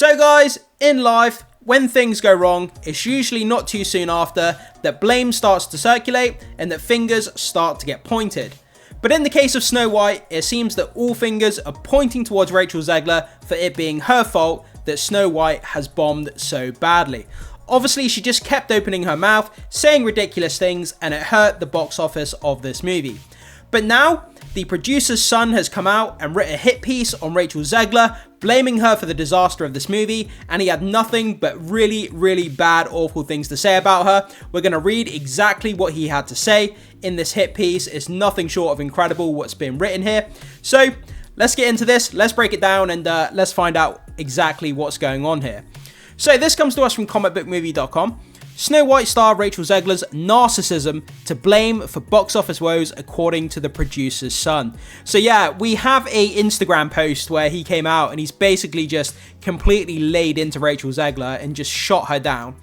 So guys, in life, when things go wrong, it's usually not too soon after that blame starts to circulate and that fingers start to get pointed. But in the case of Snow White, it seems that all fingers are pointing towards Rachel Zegler for it being her fault that Snow White has bombed so badly. Obviously, she just kept opening her mouth, saying ridiculous things, and it hurt the box office of this movie. But now, the producer's son has come out and written a hit piece on Rachel Zegler, blaming her for the disaster of this movie, and he had nothing but really bad, awful things to say about her. We're going to read exactly what he had to say in this hit piece. It's nothing short of incredible what's been written here. So, let's get into this, let's break it down, and let's find out exactly what's going on here. So, this comes to us from comicbookmovie.com. Snow White star Rachel Zegler's narcissism to blame for box office woes according to the producer's son. So yeah, we have a Instagram post where he came out and he's basically just completely laid into Rachel Zegler and just shot her down.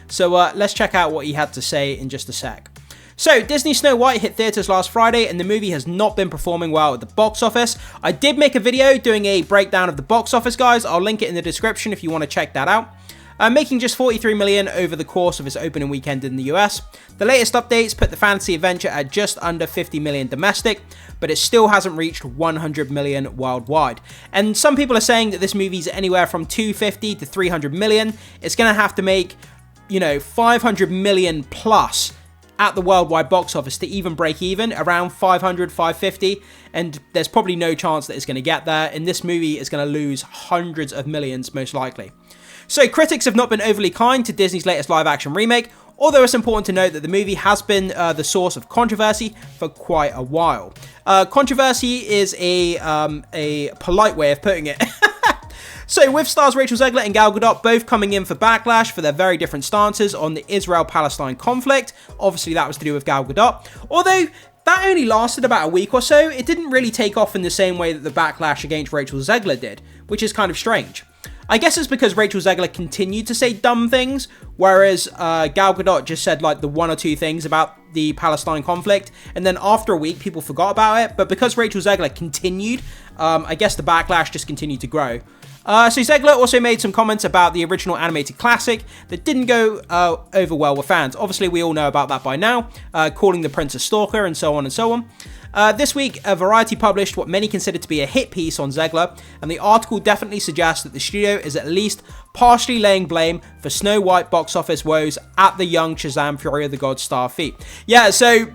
So let's check out what he had to say in just a sec. So, Disney Snow White hit theaters last Friday and the movie has not been performing well at the box office. I did make a video doing a breakdown of the box office, guys. I'll link it in the description if you want to check that out. Making just $43 million over the course of its opening weekend in the US. The latest updates put the fantasy adventure at just under $50 million domestic, but it still hasn't reached $100 million worldwide. And some people are saying that this movie's anywhere from $250 to $300 million. It's going to have to make, $500 million plus at the worldwide box office to even break even, around 500, 550, and there's probably no chance that it's going to get there, and this movie is going to lose hundreds of millions most likely. So critics have not been overly kind to Disney's latest live-action remake, although it's important to note that the movie has been the source of controversy for quite a while. Controversy is a polite way of putting it. So with stars Rachel Zegler and Gal Gadot both coming in for backlash for their very different stances on the Israel-Palestine conflict, obviously that was to do with Gal Gadot, although that only lasted about a week or so, it didn't really take off in the same way that the backlash against Rachel Zegler did, which is kind of strange. I guess it's because Rachel Zegler continued to say dumb things, whereas Gal Gadot just said like the one or two things about the Palestine conflict, and then after a week people forgot about it, but because Rachel Zegler continued, I guess the backlash just continued to grow. So Zegler also made some comments about the original animated classic that didn't go over well with fans. Obviously, we all know about that by now, calling the prince a stalker and so on and so on. This week, Variety published what many consider to be a hit piece on Zegler, and the article definitely suggests that the studio is at least partially laying blame for Snow White box office woes at the young Shazam! Fury of the Gods star feat. Yeah, so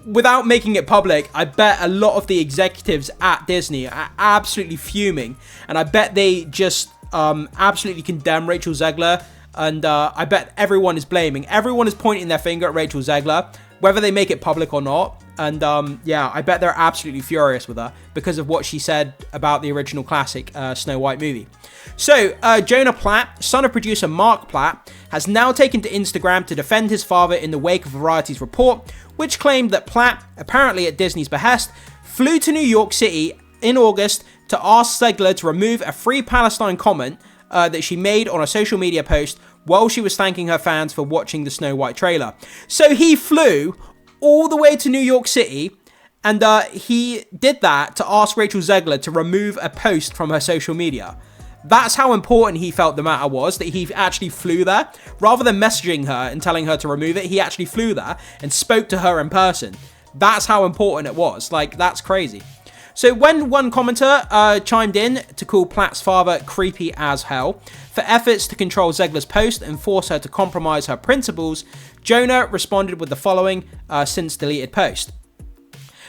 without making it public, I bet a lot of the executives at Disney are absolutely fuming, and I bet they just absolutely condemn Rachel Zegler, and I bet everyone is pointing their finger at Rachel Zegler, whether they make it public or not. And yeah, I bet they're absolutely furious with her because of what she said about the original classic Snow White movie. So, Jonah Platt, son of producer Mark Platt, has now taken to Instagram to defend his father in the wake of Variety's report, which claimed that Platt, apparently at Disney's behest, flew to New York City in August to ask Zegler to remove a Free Palestine comment that she made on a social media post while she was thanking her fans for watching the Snow White trailer. So he flew all the way to New York City, and he did that to ask Rachel Zegler to remove a post from her social media. That's how important he felt the matter was, that he actually flew there. Rather than messaging her and telling her to remove it, he actually flew there and spoke to her in person. That's how important it was. Like, that's crazy. So when one commenter chimed in to call Platt's father creepy as hell for efforts to control Zegler's post and force her to compromise her principles, Jonah responded with the following since deleted post.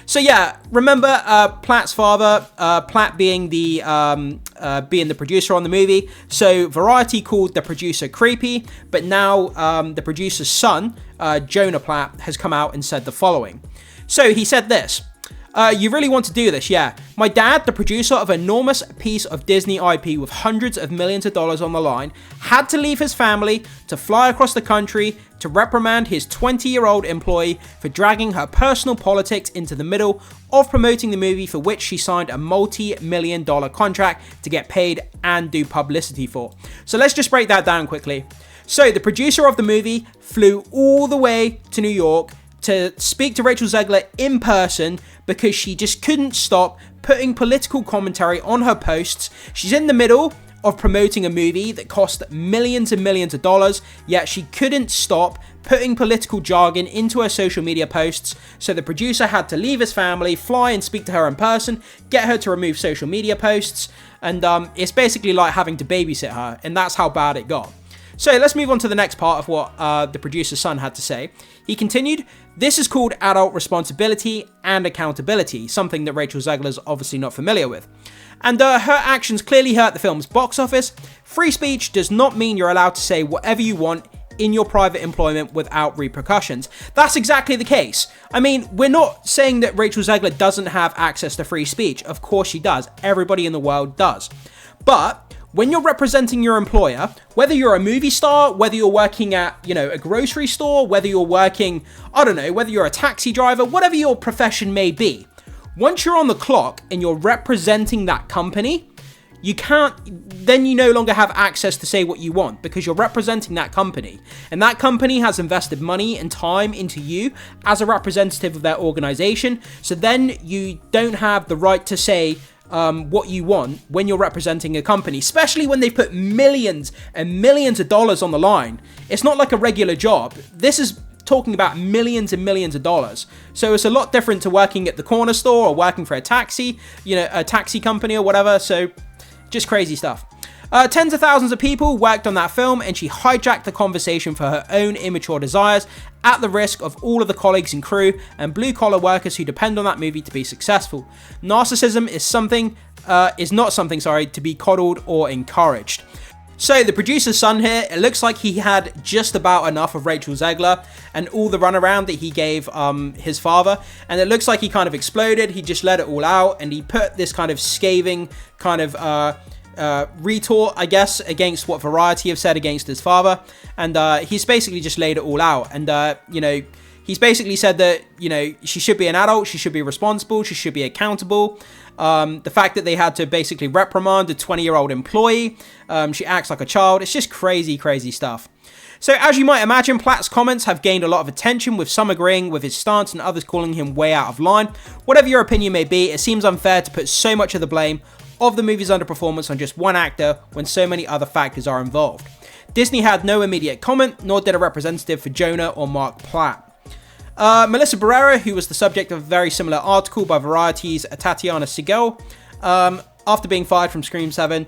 So yeah, remember Platt's father, Platt being the producer on the movie. So Variety called the producer creepy, but now the producer's son, Jonah Platt, has come out and said the following. So he said this. You really want to do this, yeah. My dad, the producer of an enormous piece of Disney IP with hundreds of millions of dollars on the line, had to leave his family to fly across the country to reprimand his 20-year-old employee for dragging her personal politics into the middle of promoting the movie for which she signed a multi-million-dollar contract to get paid and do publicity for. So let's just break that down quickly. So the producer of the movie flew all the way to New York to speak to Rachel Zegler in person because she just couldn't stop putting political commentary on her posts. She's in the middle of promoting a movie that cost millions and millions of dollars, yet she couldn't stop putting political jargon into her social media posts, so the producer had to leave his family, fly and speak to her in person, get her to remove social media posts, and it's basically like having to babysit her, and that's how bad it got. So let's move on to the next part of what the producer's son had to say. He continued, "This is called adult responsibility and accountability, something that Rachel Zegler's obviously not familiar with. And her actions clearly hurt the film's box office. Free speech does not mean you're allowed to say whatever you want in your private employment without repercussions." That's exactly the case. I mean, we're not saying that Rachel Zegler doesn't have access to free speech. Of course she does. Everybody in the world does. But when you're representing your employer, whether you're a movie star, whether you're working at, a grocery store, whether you're working, whether you're a taxi driver, whatever your profession may be, once you're on the clock and you're representing that company, then you no longer have access to say what you want because you're representing that company. And that company has invested money and time into you as a representative of their organization. So then you don't have the right to say what you want when you're representing a company, especially when they put millions and millions of dollars on the line. It's not like a regular job. This is talking about millions and millions of dollars. So it's a lot different to working at the corner store or working for a taxi, a taxi company or whatever. So just crazy stuff. Tens of thousands of people worked on that film, and she hijacked the conversation for her own immature desires at the risk of all of the colleagues and crew and blue-collar workers who depend on that movie to be successful. Narcissism is not something to be coddled or encouraged. So the producer's son here, it looks like he had just about enough of Rachel Zegler and all the runaround that he gave his father, and it looks like he kind of exploded. He just let it all out, and he put this kind of scathing kind of retort, I guess, against what Variety have said against his father, and he's basically just laid it all out. And he's basically said that she should be an adult, she should be responsible, she should be accountable. The fact that they had to basically reprimand a 20-year-old employee, she acts like a child. It's just crazy stuff. So as you might imagine, Platt's comments have gained a lot of attention, with some agreeing with his stance and others calling him way out of line. Whatever your opinion may be, it seems unfair to put so much of the blame of the movie's underperformance on just one actor when so many other factors are involved. Disney had no immediate comment, nor did a representative for Jonah or Mark Platt. Melissa Barrera, who was the subject of a very similar article by Variety's Tatiana Sigel, after being fired from Scream 7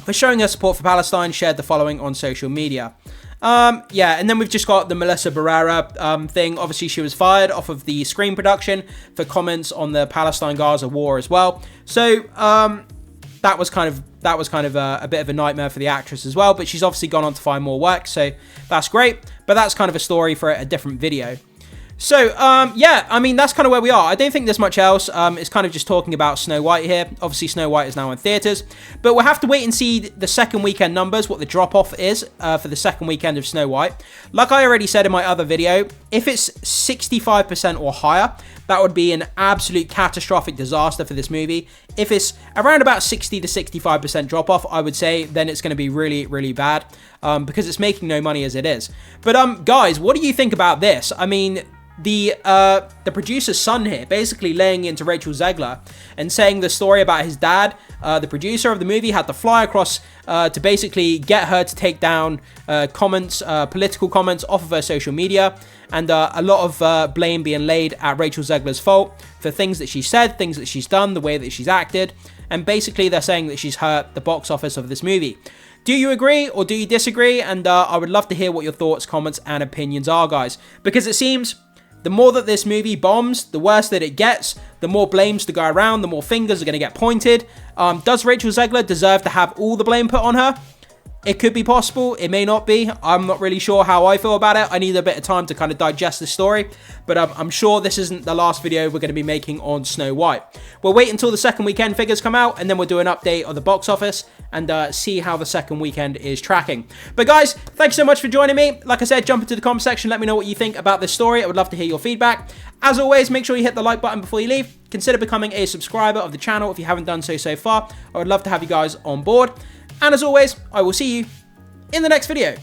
for showing her support for Palestine, shared the following on social media. And then we've just got the Melissa Barrera thing. Obviously, she was fired off of the Scream production for comments on the Palestine-Gaza war as well. So that was kind of a bit of a nightmare for the actress as well. But she's obviously gone on to find more work, so that's great. But that's kind of a story for a different video. So, that's kind of where we are. I don't think there's much else. It's kind of just talking about Snow White here. Obviously, Snow White is now in theaters, but we'll have to wait and see the second weekend numbers, what the drop-off is for the second weekend of Snow White. Like I already said in my other video, if it's 65% or higher, that would be an absolute catastrophic disaster for this movie. If it's around about 60 to 65% drop-off, I would say, then it's going to be really, really bad because it's making no money as it is. But guys, what do you think about this? I mean, the producer's son here basically laying into Rachel Zegler and saying the story about his dad. The producer of the movie had to fly across to basically get her to take down political comments off of her social media, and a lot of blame being laid at Rachel Zegler's fault for things that she said, things that she's done, the way that she's acted, and basically they're saying that she's hurt the box office of this movie. Do you agree or do you disagree? And I would love to hear what your thoughts, comments, and opinions are, guys, because it seems the more that this movie bombs, the worse that it gets, the more blames to go around, the more fingers are going to get pointed. Does Rachel Zegler deserve to have all the blame put on her? It could be possible. It may not be. I'm not really sure how I feel about it. I need a bit of time to kind of digest the story. But I'm sure this isn't the last video we're going to be making on Snow White. We'll wait until the second weekend figures come out, and then we'll do an update of the box office and see how the second weekend is tracking. But guys, thanks so much for joining me. Like I said, jump into the comment section. Let me know what you think about this story. I would love to hear your feedback. As always, make sure you hit the like button before you leave. Consider becoming a subscriber of the channel if you haven't done so far. I would love to have you guys on board. And as always, I will see you in the next video.